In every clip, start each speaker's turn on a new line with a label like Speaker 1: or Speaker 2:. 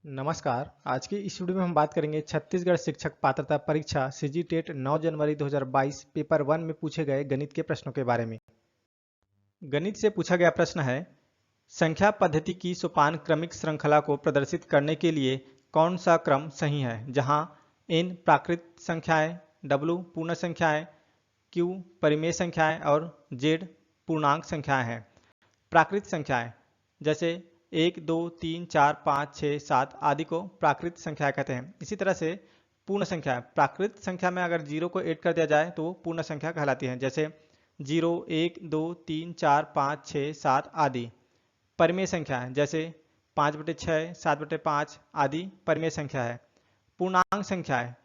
Speaker 1: नमस्कार। आज की इस वीडियो में हम बात करेंगे छत्तीसगढ़ शिक्षक पात्रता परीक्षा सीजी टेट 9 जनवरी 2022 पेपर 1 में पूछे गए गणित के प्रश्नों के बारे में। गणित से पूछा गया प्रश्न है, संख्या पद्धति की सोपान क्रमिक श्रृंखला को प्रदर्शित करने के लिए कौन सा क्रम सही है, जहां n प्राकृत संख्याएं, w पूर्ण संख्याएं, q परिमेय संख्याएं और z पूर्णांक संख्याएं हैं। प्राकृत संख्याएं जैसे 1, 2, 3, 4, 5, 6, 7 आदि को प्राकृत संख्या कहते हैं। इसी तरह से पूर्ण संख्या, प्राकृत संख्या में अगर 0 को ऐड कर दिया जाए तो पूर्ण संख्या कहलाती है, जैसे 0, 1, 2, 3, 4, 5, 6, 7 आदि। परिमेय संख्या है जैसे 5/6, 7/5 आदि परिमेय संख्या है। पूर्णांक संख्या है,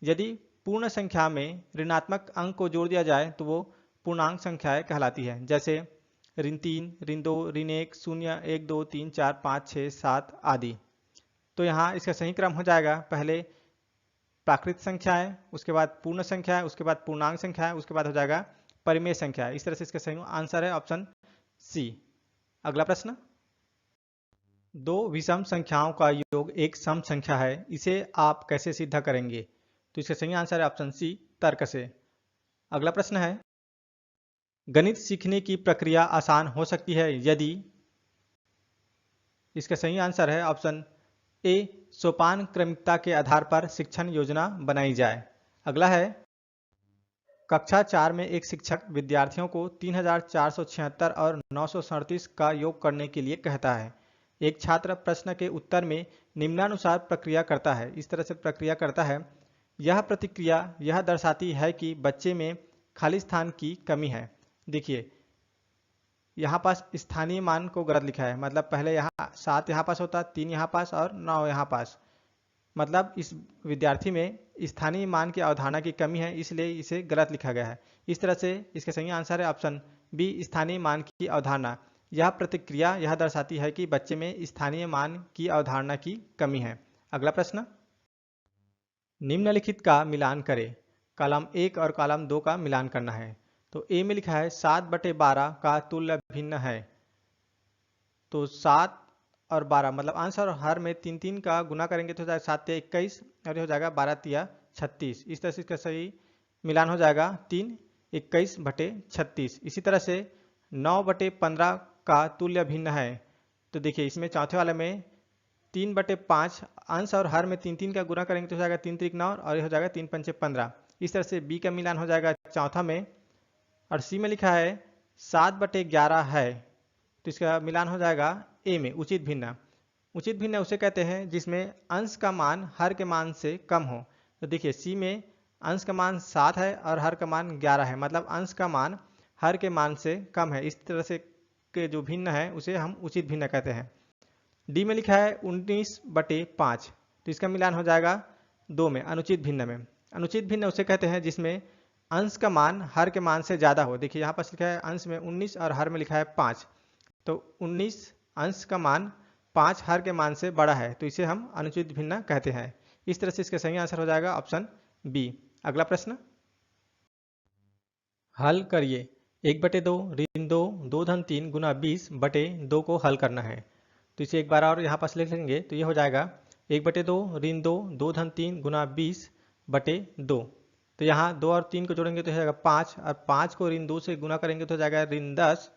Speaker 1: यदि पूर्ण संख्या में ऋणात्मक अंक को जोड़ दिया जाए तो वो पूर्णांक संख्याएं कहलाती है, जैसे ऋण 3, ऋण 2, ऋण 1, 0, 1, 2, 3, 4, 5, 6, 7 आदि। तो यहाँ इसका सही क्रम हो जाएगा, पहले प्राकृत संख्या है, उसके बाद पूर्ण संख्या है, उसके बाद पूर्णांक संख्या है, उसके बाद हो जाएगा परिमेय संख्या है। इस तरह से इसका सही आंसर है ऑप्शन सी। अगला प्रश्न, दो विषम संख्याओं का योग एक सम संख्या है, इसे आप कैसे सिद्ध करेंगे? तो इसका सही आंसर है ऑप्शन सी, तर्क से। अगला प्रश्न है, गणित सीखने की प्रक्रिया आसान हो सकती है यदि? इसका सही आंसर है ऑप्शन ए, सोपान क्रमिकता के आधार पर शिक्षण योजना बनाई जाए। अगला है, कक्षा 4 में एक शिक्षक विद्यार्थियों को 3476 और 937 का योग करने के लिए कहता है। एक छात्र प्रश्न के उत्तर में निम्नानुसार प्रक्रिया करता है। इस तरह से प्रक्रिया करता है। यह प्रतिक्रिया यह दर्शाती है कि बच्चे में खाली स्थान की कमी है। देखिए यहाँ पास स्थानीय मान को गलत लिखा है, मतलब पहले यहाँ 7 यहाँ पास होता, 3 यहाँ पास और 9 यहाँ पास, मतलब इस विद्यार्थी में स्थानीय मान की अवधारणा की कमी है, इसलिए इसे गलत लिखा गया है। इस तरह से इसका सही आंसर है ऑप्शन बी, स्थानीय मान की अवधारणा। यह प्रतिक्रिया यह दर्शाती है कि बच्चे में स्थानीय मान की अवधारणा की कमी है। अगला प्रश्न, निम्नलिखित का मिलान करें। कॉलम 1 और कॉलम 2 का मिलान करना है। तो ए में लिखा है 7/12 का तुल्य भिन्न है। तो 7 और 12 मतलब अंश और हर में 3 का गुना करेंगे तो हो जाएगा 7 × 21 और ये हो जाएगा 12 × 36। इस तरह से इसका सही मिलान हो जाएगा 3 21/36। इसी तरह से 9/15 का तुल्य भिन्न है। तो देखिए इसमें चौथे वाले में 3/5 अंश और हर में 3 का गुना करेंगे तो हो जाएगा 3 × 9 और ये हो जाएगा 3 × 5 15। इस तरह से बी का मिलान हो जाएगा चौथा में। और सी में लिखा है 7/11 है, तो इसका मिलान हो जाएगा ए में, उचित भिन्न। उचित भिन्न उसे कहते हैं जिसमें अंश का मान हर के मान से कम हो। तो देखिए सी में अंश का मान 7 है और हर का मान 11 है, मतलब अंश का मान हर के मान से कम है। इस तरह से के जो भिन्न है उसे हम उचित भिन्न कहते हैं। डी में लिखा है 19/5, तो इसका मिलान हो जाएगा 2 में, अनुचित भिन्न में। अनुचित भिन्न उसे कहते हैं जिसमें अंश का मान हर के मान से ज़्यादा हो। देखिए यहाँ पर लिखा है अंश में 19 और हर में लिखा है 5, तो 19 अंश का मान 5 हर के मान से बड़ा है, तो इसे हम अनुचित भिन्न कहते हैं। इस तरह से इसका सही आंसर हो जाएगा ऑप्शन बी। अगला प्रश्न, हल करिए। 1/2 ऋण 2 2-3 गुना 20/2 को हल करना है। तो इसे एक बार और यहाँ पास लिख लेंगे तो ये हो जाएगा 1/2 ऋण 2 2-3 गुना 20/2। तो यहाँ 2 और 3 को जोड़ेंगे तो हो जाएगा 5, और 5 को ऋण 2 से गुना करेंगे तो हो जाएगा ऋण 10,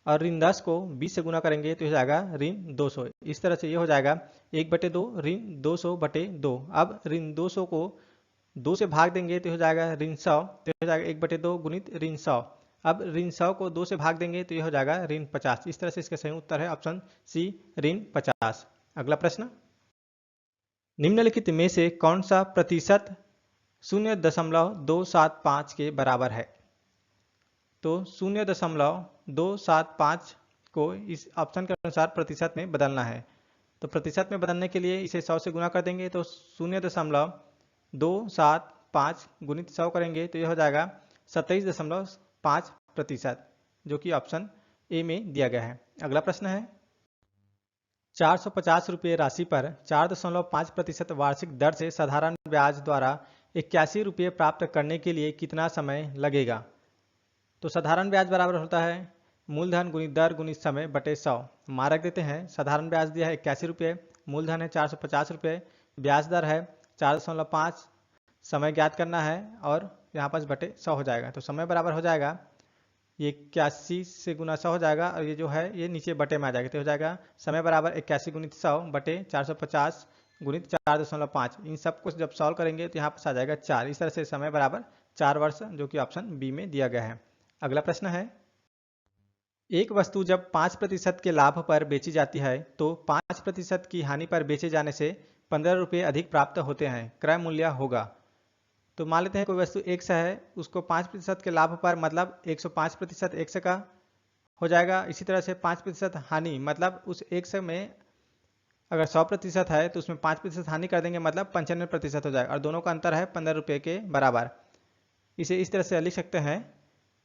Speaker 1: और ऋण 10 को 20 से गुना करेंगे तो हो जाएगा ऋण 200। इस तरह से ये हो जाएगा 1/2 ऋण 200/2। अब ऋण 200 को 2 से भाग देंगे तो हो जाएगा ऋण 100, तो हो जाएगा 1/2 गुणित ऋण 100। अब ऋण 100 को 2 से भाग देंगे तो यह हो जाएगा ऋण 50। इस तरह से इसका सही उत्तर है ऑप्शन सी, ऋण 50। अगला प्रश्न, निम्नलिखित में से कौन सा प्रतिशत 0.275 के बराबर है? तो 0.275 को इस ऑप्शन के अनुसार प्रतिशत में बदलना है। तो प्रतिशत में बदलने के लिए इसे 100 से गुना कर देंगे तो 0.275 गुणित 100 करेंगे तो यह हो जाएगा 27.5%, जो कि ऑप्शन ए में दिया गया है। अगला प्रश्न है, 450 रुपये राशि पर 4.5% वार्षिक दर से साधारण ब्याज द्वारा 81 रुपये प्राप्त करने के लिए कितना समय लगेगा? तो साधारण ब्याज बराबर होता है मूलधन गुणित दर गुणित समय बटे 100। मान रख देते हैं साधारण ब्याज दिया है 81 रुपये, मूलधन है 450 रुपये, ब्याज दर है 4.5, समय ज्ञात करना है और यहाँ पर बटे 100 हो जाएगा। तो समय बराबर हो जाएगा, ये 81 से गुना 100 हो जाएगा और ये जो है ये नीचे बटे में आ जाएगा। तो हो जाएगा समय बराबर 81 गुणित 100 बटे 450 गुणित 4.5। इन सब कुछ जब सॉल्व करेंगे तो यहाँ पर आ जाएगा 4। इस तरह से समय बराबर 4 वर्ष, जो कि ऑप्शन बी में दिया गया है। अगला प्रश्न है, एक वस्तु जब 5% के लाभ पर बेची जाती है तो 5% की हानि पर बेचे जाने से 15 रुपये अधिक प्राप्त होते हैं, क्रय मूल्य होगा। तो मान लेते हैं कोई वस्तु 100 है, उसको 5% के लाभ पर मतलब 105% 100 का हो जाएगा। इसी तरह से 5% हानि मतलब उस 100 में अगर 100% है तो उसमें 5% हानि कर देंगे मतलब 95% हो जाएगा और दोनों का अंतर है 15 रुपये के बराबर। इसे इस तरह से लिख सकते हैं,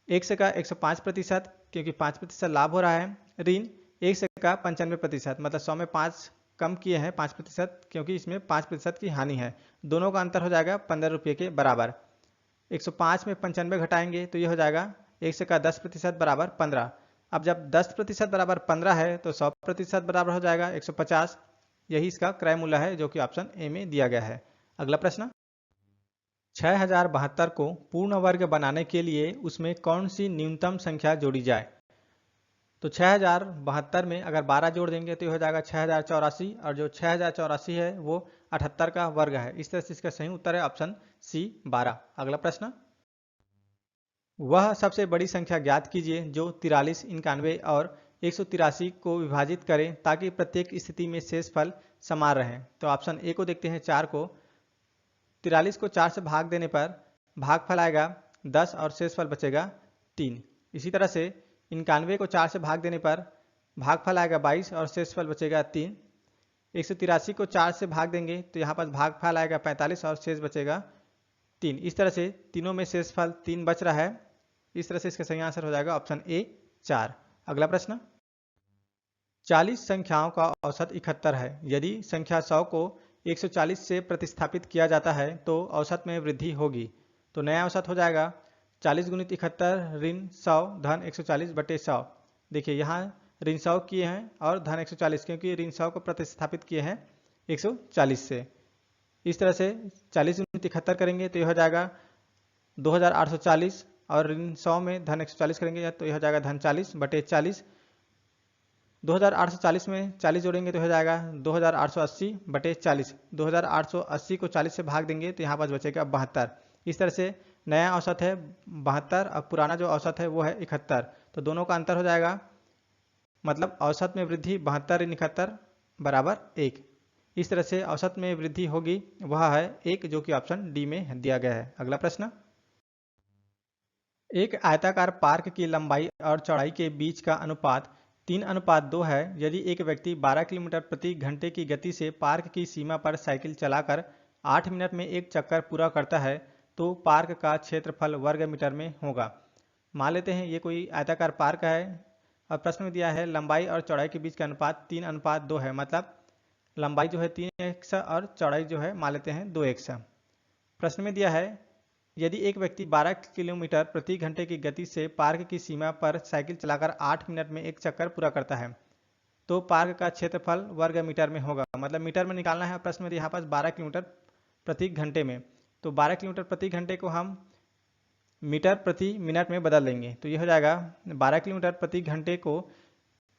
Speaker 1: 100 का 105% क्योंकि 5% लाभ हो रहा है, ऋण 100 का 95% मतलब 100 में 5 कम किए हैं 5% क्योंकि इसमें 5% की हानि है। दोनों का अंतर हो जाएगा 15 रुपये के बराबर। 105 में 95 घटाएंगे तो ये हो जाएगा 100 का 10% बराबर 15। अब जब 10% बराबर 15 है तो 100% बराबर हो जाएगा 150। यही इसका क्रय मूल्य है, जो कि ऑप्शन ए में दिया गया है। अगला प्रश्न, 6072 को पूर्ण वर्ग बनाने के लिए उसमें कौन सी न्यूनतम संख्या जोड़ी जाए। तो 6072 में अगर 12 जोड़ देंगे तो ये हो जाएगा 6084 और जो 6084 है वो 78 का वर्ग है। इस तरह से इसका सही उत्तर है ऑप्शन सी 12। अगला प्रश्न, वह सबसे बड़ी संख्या ज्ञात कीजिए जो 43, 91 और 183 को विभाजित करें ताकि प्रत्येक स्थिति में शेष फल समान रहे। तो ऑप्शन ए को देखते हैं, 4 को। 43 को 4 से भाग देने पर भागफल आएगा 10 और शेष फल बचेगा 3। इसी तरह से 91 को 4 से भाग देने पर भागफल आएगा 22 और शेष फल बचेगा 3। 183 को 4 से भाग देंगे तो यहाँ पर भागफल आएगा 45 और शेष बचेगा 3। इस तरह से तीनों में शेष फल 3 बच रहा है। इस तरह से इसका सही आंसर हो जाएगा ऑप्शन ए 4। अगला प्रश्न, 40 संख्याओं का औसत 71 है। यदि संख्या 100 को 140 से प्रतिस्थापित किया जाता है तो औसत में वृद्धि होगी। तो नया औसत हो जाएगा 40 गुणित 71 ऋण 100 धन 140 बटे 100। देखिए यहाँ ऋण 100 किए हैं और धन 140 क्योंकि ऋण 100 को प्रतिस्थापित किए हैं 140 से। इस तरह से 40 गुणित 71 करेंगे तो यह हो जाएगा 2840 और ऋण 100 में धन 140 करेंगे तो यह हो जाएगा धन 40 बटे 40। 2840 में 40 जोड़ेंगे तो हो जाएगा 2880 बटे 40। 2880 को 40 से भाग देंगे तो यहाँ पर बचेगा 72। इस तरह से नया औसत है 72 और पुराना जो औसत है वो है 71। तो दोनों का अंतर हो जाएगा मतलब औसत में वृद्धि 72 ऋण 71 बराबर 1। इस तरह से औसत में वृद्धि होगी वह है 1, जो कि ऑप्शन डी में दिया गया है। अगला प्रश्न, एक आयताकार पार्क की लंबाई और चौड़ाई के बीच का अनुपात 3:2 है। यदि एक व्यक्ति 12 किलोमीटर प्रति घंटे की गति से पार्क की सीमा पर साइकिल चलाकर 8 मिनट में एक चक्कर पूरा करता है तो पार्क का क्षेत्रफल वर्ग मीटर में होगा। मान लेते हैं ये कोई आयताकार पार्क है और प्रश्न में दिया है लंबाई और चौड़ाई के बीच का अनुपात 3:2 है, मतलब लंबाई जो है 3x और चौड़ाई जो है मान लेते हैं 2x। प्रश्न में दिया है यदि एक व्यक्ति 12 किलोमीटर प्रति घंटे की गति से पार्क की सीमा पर साइकिल चलाकर 8 मिनट में एक चक्कर पूरा करता है तो पार्क का क्षेत्रफल वर्ग मीटर में होगा। मतलब मीटर में निकालना है। प्रश्न में यहाँ पर 12 किलोमीटर प्रति घंटे में, तो 12 किलोमीटर प्रति घंटे को हम मीटर प्रति मिनट में बदल देंगे तो ये हो जाएगा 12 किलोमीटर प्रति घंटे को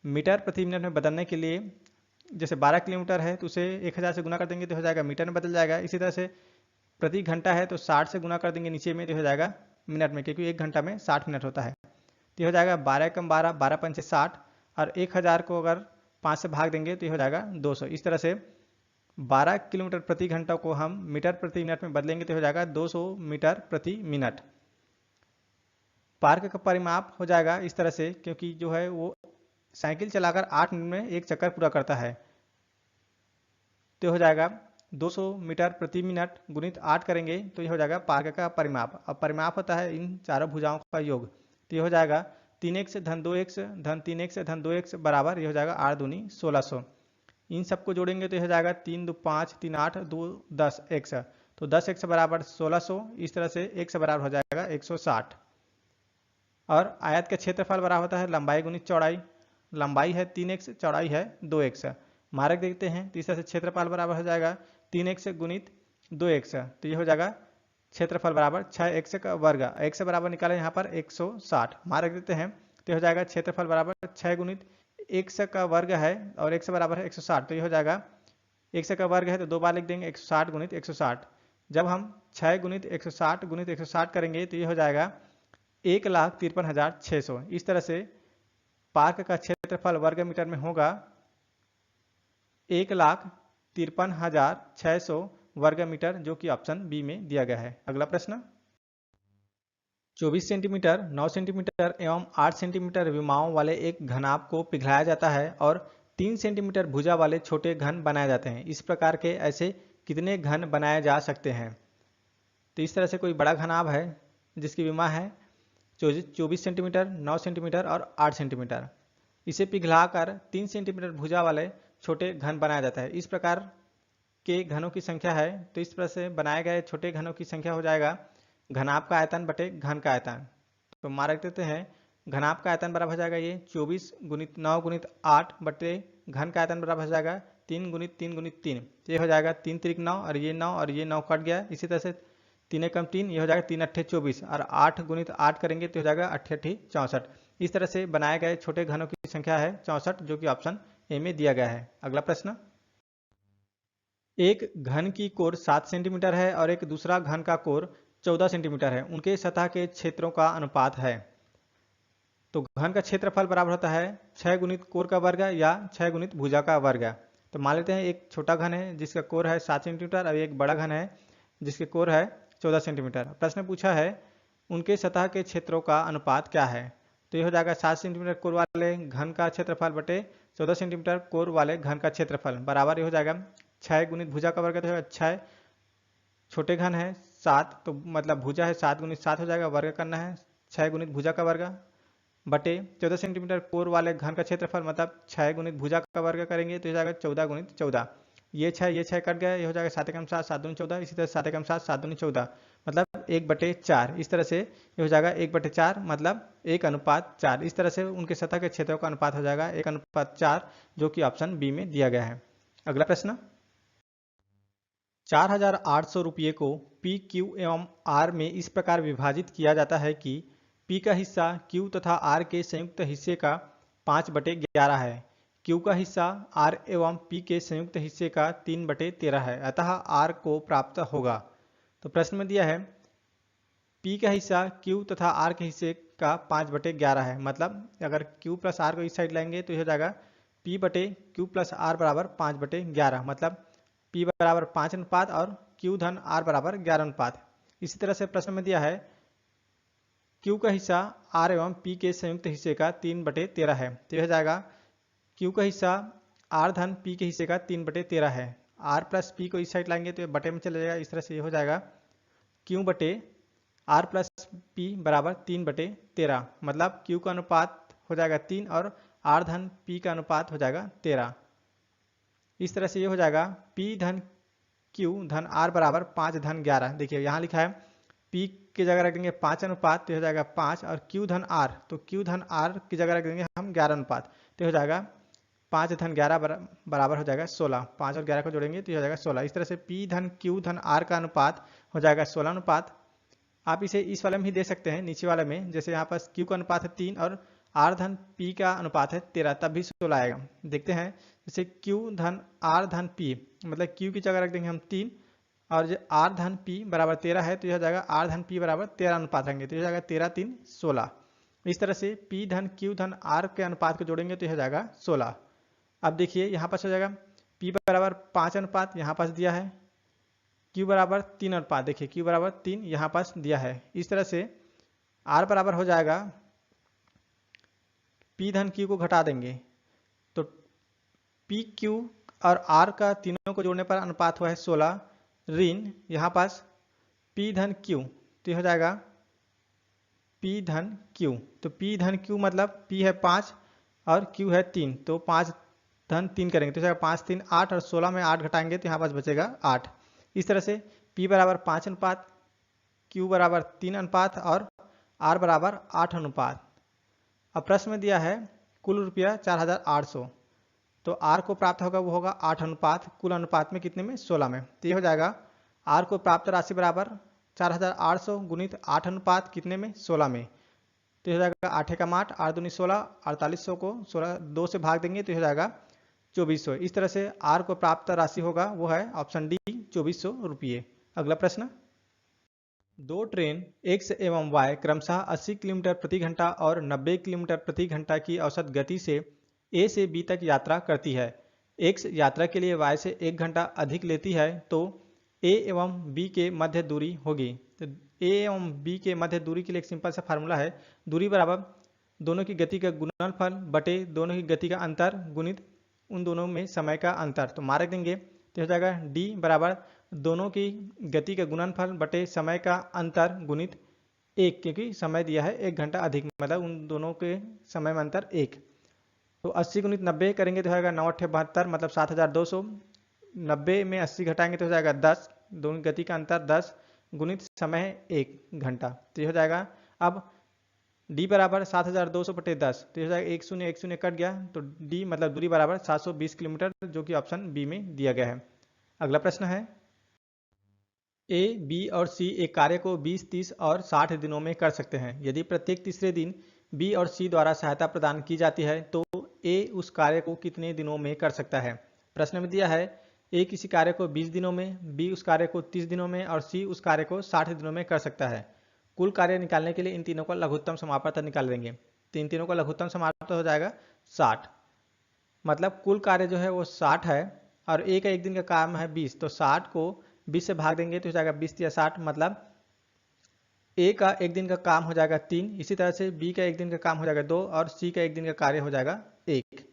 Speaker 1: मीटर प्रति मिनट में बदलने के लिए, जैसे 12 किलोमीटर है तो उसे 1000 से गुना कर देंगे तो हो जाएगा मीटर में बदल जाएगा। इसी तरह से प्रति घंटा है तो 60 से गुना कर देंगे नीचे में तो हो जाएगा मिनट में, क्योंकि 1 घंटा में 60 मिनट होता है। तो हो जाएगा 12 कम 12, 12 पंचे 60 और 1000 को अगर 5 से भाग देंगे तो हो जाएगा 200। इस तरह से 12 किलोमीटर प्रति घंटा को हम मीटर प्रति मिनट में बदलेंगे तो हो जाएगा 200 मीटर प्रति मिनट। पार्क का परिमाप हो जाएगा इस तरह से, क्योंकि जो है वो साइकिल चलाकर 8 मिनट में एक चक्कर पूरा करता है तो हो जाएगा 200 मीटर प्रति मिनट गुणित 8 करेंगे तो ये हो जाएगा पार्क का परिमाप। अब परिमाप होता है इन चारों भुजाओं का योग, तो ये हो जाएगा 3x धन 2x धन 3x धन 2x बराबर ये हो जाएगा 8 दूनी 1600। इन सबको जोड़ेंगे तो ये हो जाएगा 3 2 5 3 8 2 10 x, तो 10x बराबर 1600। इस तरह से x बराबर हो जाएगा 160। और आयत का क्षेत्रफल बराबर होता है लंबाई गुणित चौड़ाई। लंबाई है 3x, चौड़ाई है 2x। मारक देखते हैं तो इस तरह से क्षेत्रफल बराबर हो जाएगा 3x गुणित 2x, तो ये हो जाएगा क्षेत्रफल बराबर 6x का वर्ग। x बराबर निकाले यहाँ पर 160, मारक देते हैं तो हो जाएगा क्षेत्रफल बराबर 6 गुणित x का वर्ग है और x बराबर है 160, तो ये हो जाएगा x का वर्ग है तो 2 बार लिख देंगे 160 गुणित 160। जब हम 6 गुणित 160 करेंगे तो ये हो जाएगा 1,53,600। इस तरह से पार्क का क्षेत्रफल वर्ग मीटर में होगा 1,53,600 वर्ग मीटर, जो कि ऑप्शन बी में दिया गया है। अगला प्रश्न, 24 सेंटीमीटर, 9 सेंटीमीटर एवं 8 सेंटीमीटर विमाओं वाले एक घनाभ को पिघलाया जाता है और 3 सेंटीमीटर भुजा वाले छोटे घन बनाए जाते हैं। इस प्रकार के ऐसे कितने घन बनाए जा सकते हैं? तो इस तरह से कोई बड़ा घनाभ है जिसकी विमा है 24 सेंटीमीटर, 9 सेंटीमीटर और 8 सेंटीमीटर। इसे पिघलाकर 3 सेंटीमीटर भुजा वाले छोटे घन बनाया जाता है। इस प्रकार के घनों की संख्या है, तो इस तरह से बनाए गए छोटे घनों की संख्या हो जाएगा घनाभ का आयतन बटे घन का आयतन। तो मार देते हैं, घनाभ का आयतन बराबर हो जाएगा ये 24 गुणित 9 गुणित 8 बटे घन का आयतन बराबर हो जाएगा 3 गुणित 3 गुणित 3। ये हो जाएगा 3 त्रिक 9 और ये 9 और ये 9 कट गया। इसी तरह से 3 एकम 3, ये हो जाएगा 3 अट्ठे 24 और 8 गुणित 8 करेंगे तो हो जाएगा 8 अट्ठी 64। इस तरह से बनाए गए छोटे घनों की संख्या है 64, जो कि ऑप्शन ए में दिया गया है। अगला प्रश्न, एक घन की कोर 7 सेंटीमीटर है और एक दूसरा घन का कोर 14 सेंटीमीटर है। उनके सतह के क्षेत्रों का अनुपात है। तो घन का क्षेत्रफल बराबर होता है 6 गुणित कोर का वर्ग या 6 गुणित भुजा का वर्ग। तो मान लेते हैं एक छोटा घन है जिसका कोर है 7 सेंटीमीटर और एक बड़ा घन है जिसके कोर है 14 सेंटीमीटर। प्रश्न पूछा है उनके सतह के क्षेत्रों का अनुपात क्या है? तो ये हो जाएगा 7 सेंटीमीटर कोर वाले घन का क्षेत्रफल बटे 14 सेंटीमीटर कोर वाले घन का क्षेत्रफल बराबर ये हो जाएगा 6 गुणित भुजा का वर्ग, तो 6 छोटे घन है 7, तो मतलब भुजा है 7 गुणित 7 हो जाएगा, वर्ग करना है 6 गुणित भुजा का वर्ग बटे 14 सेंटीमीटर कोर वाले घन का क्षेत्रफल मतलब 6 गुणित भुजा का वर्ग करेंगे तो हो जाएगा 14 गुणित 14। ये 6 कट गया, ये हो जाएगा 7 एकम 7 7 दूनी 14। इसी तरह 7 एकम 7 7 दूनी 14 मतलब 1/4। इस तरह से ये हो जाएगा 1/4 मतलब 1:4। इस तरह से उनके सतह के क्षेत्रों का अनुपात हो जाएगा 1:4, जो कि ऑप्शन बी में दिया गया है। अगला प्रश्न, 4,800 रुपये को पी, क्यू एवं आर में इस प्रकार विभाजित किया जाता है कि P का हिस्सा Q तथा R के संयुक्त हिस्से का 5/11 है। Q का हिस्सा R एवं P के संयुक्त हिस्से का 3/13 है, अतः R को प्राप्त होगा। तो प्रश्न में दिया है P का हिस्सा Q तथा R के हिस्से का 5/11 है, मतलब अगर Q प्लस R को इस साइड लाएंगे तो यह हो जाएगा P बटे Q प्लस R बराबर 5/11, मतलब P बराबर 5 अनुपात और Q धन R बराबर 11 अनुपात। इसी तरह से प्रश्न में दिया है Q का हिस्सा R एवं P के संयुक्त हिस्से का 3/13 है, तो यह हो जाएगा Q का हिस्सा R धन P के हिस्से का 3/13 है। R प्लस P को इस साइड लाएंगे तो ये बटे में चला जाएगा। इस तरह से ये हो जाएगा Q बटे R प्लस P बराबर 3/13, मतलब Q का अनुपात हो जाएगा 3 और R धन P का अनुपात हो जाएगा 13। इस तरह से ये हो जाएगा P धन Q धन R बराबर 5 धन 11। देखिए यहाँ लिखा है P की जगह रख देंगे 5 अनुपात, तो हो जाएगा 5, और Q धन R, तो Q धन R की जगह रख देंगे हम 11 अनुपात, तो हो जाएगा 5 धन 11 बराबर हो जाएगा 16। 5 और 11 को जोड़ेंगे तो हो जाएगा 16। इस तरह से P धन Q धन R का अनुपात हो जाएगा 16 अनुपात। आप इसे इस वाले में ही दे सकते हैं, नीचे वाले में, जैसे यहाँ पर Q का अनुपात है 3 और R धन P का अनुपात है 13, तब भी 16 आएगा। देखते हैं, जैसे Q धन R धन P, मतलब Q की जगह रख देंगे हम 3 और जो R धन P बराबर 13 है, तो यह हो जाएगा R धन P बराबर 13 अनुपात रहेंगे, तो यह हो जाएगा 13 3 16। इस तरह से P धन Q धन R के अनुपात को जोड़ेंगे तो यह हो जाएगा 16। अब देखिए यहाँ पास हो जाएगा P बराबर 5 अनुपात यहाँ पास दिया है, Q बराबर 3 अनुपात, देखिए Q बराबर 3 यहाँ पास दिया है। इस तरह से R बराबर हो जाएगा, P धन Q को घटा देंगे तो P Q और R का तीनों को जोड़ने पर अनुपात हुआ है 16 ऋण यहाँ पास P धन Q, तो यह हो जाएगा P धन Q। तो P धन Q मतलब P है 5 और Q है 3, तो 5 धन 3 करेंगे तो हो जाएगा 5 3 8 और 16 में 8 घटाएंगे तो यहाँ पास बचेगा 8। इस तरह से P बराबर 5 अनुपात, Q बराबर 3 अनुपात और R बराबर 8 अनुपात। अब प्रश्न में दिया है कुल रुपया 4,800, तो आर को प्राप्त होगा वो होगा 8 अनुपात कुल अनुपात में कितने में 16 में। तो ये हो जाएगा आर को प्राप्त राशि बराबर 4800 गुणित 8 अनुपात कितने में 16 में। तो ये हो जाएगा 8 एकम 8, 8 दूनी 16, 4800 को 16 2 से भाग देंगे तो ये हो जाएगा 2400। इस तरह से आर को प्राप्त राशि होगा वो है ऑप्शन डी 2400 रुपये। अगला प्रश्न, दो ट्रेन एक्स एवं वाई क्रमशः 80 किलोमीटर प्रति घंटा और 90 किलोमीटर प्रति घंटा की औसत गति से ए से बी तक यात्रा करती है। एक्स यात्रा के लिए वाई से 1 घंटा अधिक लेती है तो ए एवं बी के मध्य दूरी होगी। तो ए एवं बी के मध्य दूरी के लिए एक सिंपल सा फार्मूला है, दूरी बराबर दोनों की गति का गुणनफल बटे दोनों की गति का अंतर गुणित उन दोनों में समय का अंतर। तो मार्क देंगे तो हो जाएगा डी बराबर दोनों की गति का गुणनफल बटे समय का अंतर गुणित 1, क्योंकि समय दिया है 1 घंटा अधिक, मतलब उन दोनों के समय में अंतर 1। तो 80 गुणित 90 करेंगे तो हो जाएगा 9 8 72, मतलब 7200। 90 में 80 घटाएंगे तो हो जाएगा 10, दोनों की गति का अंतर 10 गुणित समय 1 घंटा। तो ये हो जाएगा अब डी बराबर 7200 बटे 10, तो ये हो जाएगा 1 0 1 0 कट गया, तो डी मतलब दूरी बराबर 720 किलोमीटर, जो कि ऑप्शन बी में दिया गया है। अगला प्रश्न है, ए बी और सी एक कार्य को 20 30 और 60 दिनों में कर सकते हैं। यदि प्रत्येक तीसरे दिन बी और सी द्वारा सहायता प्रदान की जाती है तो ए उस कार्य को कितने दिनों में कर सकता है। प्रश्न में दिया है ए किसी कार्य को 20 दिनों में, बी उस कार्य को 30 दिनों में और सी उस कार्य को 60 दिनों में कर सकता है। कुल कार्य निकालने के लिए इन तीनों का लघुत्तम समापन निकाल देंगे, तो इन तीनों का लघुत्तम समापन हो जाएगा 60, मतलब कुल कार्य जो है वो 60 है और ए का एक दिन का काम है 20, तो 60 को 20 से भाग देंगे तो हो जाएगा 20 या 60, मतलब ए का एक दिन का काम हो जाएगा 3, इसी तरह से बी का एक दिन का काम हो जाएगा 2 और सी का एक दिन का कार्य हो जाएगा 1।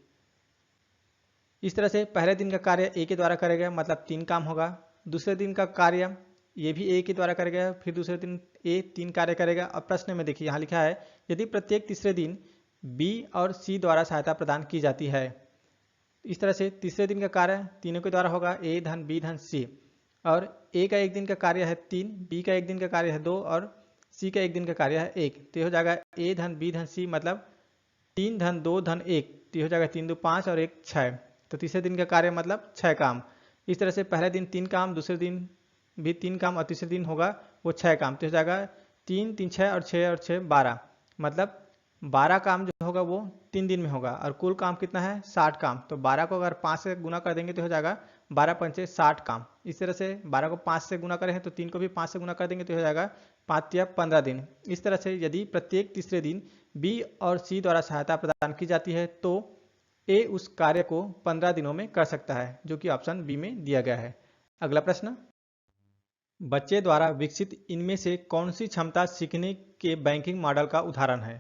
Speaker 1: इस तरह से पहले दिन का कार्य ए के द्वारा करेगा, मतलब 3 काम होगा। दूसरे दिन का कार्य ये भी ए के द्वारा करेगा, फिर दूसरे दिन ए 3 कार्य करेगा। अब प्रश्न में देखिए यहाँ लिखा है यदि प्रत्येक तीसरे दिन बी और सी द्वारा सहायता प्रदान की जाती है। इस तरह से तीसरे दिन का कार्य तीनों के द्वारा होगा, ए धन बी धन सी, और ए का एक दिन का कार्य है 3, बी का एक दिन का कार्य है 2 और सी का एक दिन का कार्य है 1। तो हो जाएगा ए धन बी धन सी, मतलब 3 धन 2 धन 1, तो हो जाएगा 3 2 5 और 1 6। तो तीसरे दिन का कार्य मतलब 6 काम। इस तरह से पहले दिन 3 काम, दूसरे दिन भी 3 काम और तीसरे दिन होगा वो 6 काम। तो हो जाएगा 3 3 6 और 6 और 6 12, मतलब 12 काम जो होगा वो 3 दिन में होगा और कुल काम कितना है 60 काम। तो 12 को अगर 5 से गुना कर देंगे तो हो जाएगा 12 पंचे 60 काम। इस तरह से 12 को 5 से गुना करें तो 3 को भी 5 से गुना कर देंगे तो हो जाएगा 5 या 15 दिन। इस तरह से यदि प्रत्येक तीसरे दिन बी और सी द्वारा सहायता प्रदान की जाती है तो ए उस कार्य को 15 दिनों में कर सकता है, जो कि ऑप्शन बी में दिया गया है। अगला प्रश्न, बच्चे द्वारा विकसित इनमें से कौन सी क्षमता सीखने के बैंकिंग मॉडल का उदाहरण है।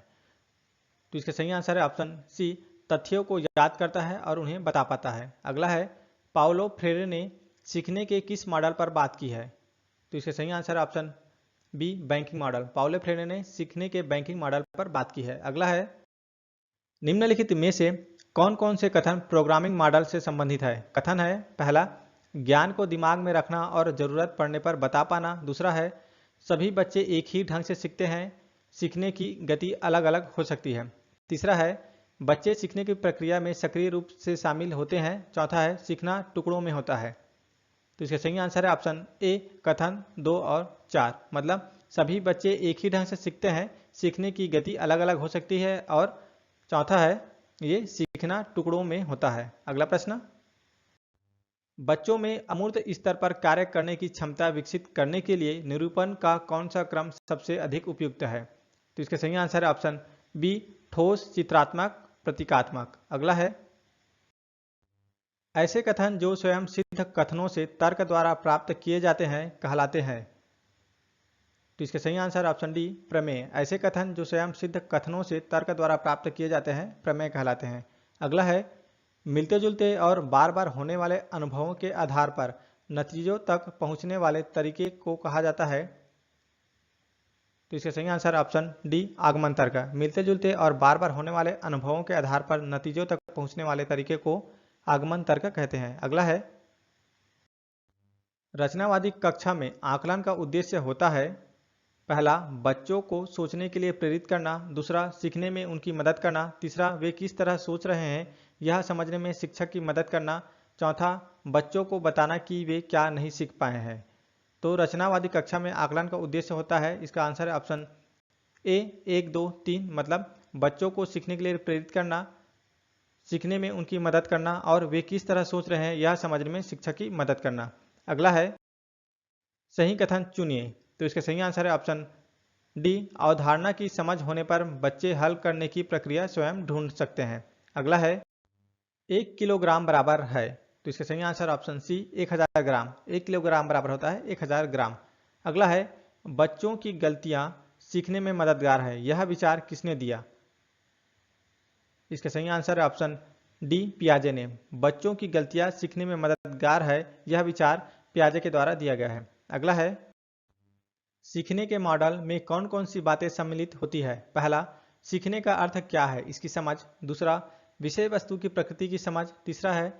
Speaker 1: तो इसका सही आंसर है ऑप्शन सी, तथ्यों को याद करता है और उन्हें बता पाता है। अगला है, पाउलो फ्रेरे ने सीखने के किस मॉडल पर बात की है। तो इसका सही आंसर है option B, banking model. Paulo Freire ने सीखने के बैंकिंग मॉडल पर बात की है। अगला है, निम्नलिखित में से कौन कौन से कथन प्रोग्रामिंग मॉडल से संबंधित है। कथन है, पहला, ज्ञान को दिमाग में रखना और जरूरत पड़ने पर बता पाना। दूसरा है, सभी बच्चे एक ही ढंग से सीखते हैं, सीखने की गति अलग अलग हो सकती है। तीसरा है, बच्चे सीखने की प्रक्रिया में सक्रिय रूप से शामिल होते हैं। चौथा है, सीखना टुकड़ों में होता है। तो इसका सही आंसर है ऑप्शन ए, कथन 2 और 4, मतलब सभी बच्चे एक ही ढंग से सीखते हैं, सीखने की गति अलग अलग हो सकती है, और चौथा है ये सीखना टुकड़ों में होता है। अगला प्रश्न, बच्चों में अमूर्त स्तर पर कार्य करने की क्षमता विकसित करने के लिए निरूपण का कौन सा क्रम सबसे अधिक उपयुक्त है। तो इसका सही आंसर है ऑप्शन बी, ठोस, चित्रात्मक, प्रतीकात्मक। अगला है, ऐसे कथन जो स्वयं सिद्ध कथनों से तर्क द्वारा प्राप्त किए जाते हैं कहलाते हैं। तो इसका सही आंसर ऑप्शन डी, प्रमेय। ऐसे कथन जो स्वयं सिद्ध कथनों से तर्क द्वारा प्राप्त किए जाते हैं प्रमेय कहलाते हैं। अगला है, मिलते जुलते और बार बार होने वाले अनुभवों के आधार पर नतीजों तक पहुंचने वाले तरीके को कहा जाता है। तो इसका सही आंसर ऑप्शन डी, आगमन तर्क। मिलते जुलते और बार बार होने वाले अनुभवों के आधार पर नतीजों तक पहुंचने वाले तरीके को आगमन तर्क कहते हैं। अगला है, रचनावादी कक्षा में आकलन का उद्देश्य होता है। पहला, बच्चों को सोचने के लिए प्रेरित करना। दूसरा, सीखने में उनकी मदद करना। तीसरा, वे किस तरह सोच रहे हैं यह समझने में शिक्षक की मदद करना। चौथा, बच्चों को बताना कि वे क्या नहीं सीख पाए हैं। तो रचनावादी कक्षा में आकलन का उद्देश्य होता है, इसका आंसर है ऑप्शन ए 1, 2, 3, मतलब बच्चों को सीखने के लिए प्रेरित करना, सीखने में उनकी मदद करना और वे किस तरह सोच रहे हैं यह समझने में शिक्षक की मदद करना। अगला है सही कथन चुनिए। तो इसका सही आंसर है ऑप्शन डी, अवधारणा की समझ होने पर बच्चे हल करने की प्रक्रिया स्वयं ढूंढ सकते हैं। अगला है 1 किलोग्राम बराबर है। तो इसका सही आंसर ऑप्शन सी 1000 ग्राम। 1 किलोग्राम बराबर होता है 1000 ग्राम। अगला है बच्चों की गलतियां सीखने में मददगार है, यह विचार किसने दिया। इसका सही आंसर है ऑप्शन डी, पियाजे ने। बच्चों की गलतियां सीखने में मददगार है, यह विचार पियाजे के द्वारा दिया गया है। अगला है सीखने के मॉडल में कौन कौन सी बातें सम्मिलित होती है। पहला, सीखने का अर्थ क्या है इसकी समझ। दूसरा, विषय वस्तु की प्रकृति की समझ। तीसरा है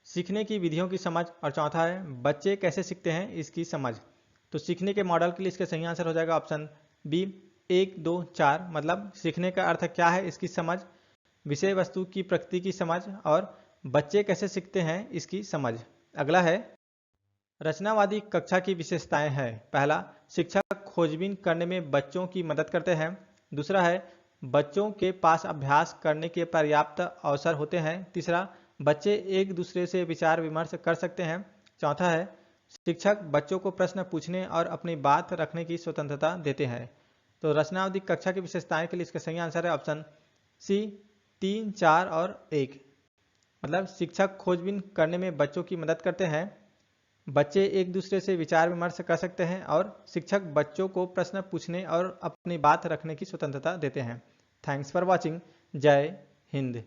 Speaker 1: सीखने की विधियों की समझ और चौथा है बच्चे कैसे सीखते हैं इसकी समझ। तो सीखने के मॉडल के लिए इसका सही आंसर हो जाएगा ऑप्शन बी 1, 2, 4, मतलब सीखने का अर्थ क्या है इसकी समझ, विषय वस्तु की प्रकृति की समझ और बच्चे कैसे सीखते हैं इसकी समझ। अगला है रचनावादी कक्षा की विशेषताएं हैं। पहला, शिक्षक खोजबीन करने में बच्चों की मदद करते हैं। दूसरा है बच्चों के पास अभ्यास करने के पर्याप्त अवसर होते हैं। तीसरा, बच्चे एक दूसरे से विचार विमर्श कर सकते हैं। चौथा है शिक्षक बच्चों को प्रश्न पूछने और अपनी बात रखने की स्वतंत्रता देते हैं। तो रचनावादी कक्षा की विशेषताएं के लिए इसका सही आंसर है ऑप्शन सी 3, 4 और 1, मतलब शिक्षक खोजबीन करने में बच्चों की मदद करते हैं, बच्चे एक दूसरे से विचार विमर्श कर सकते हैं और शिक्षक बच्चों को प्रश्न पूछने और अपनी बात रखने की स्वतंत्रता देते हैं। Thanks for watching. जय हिंद।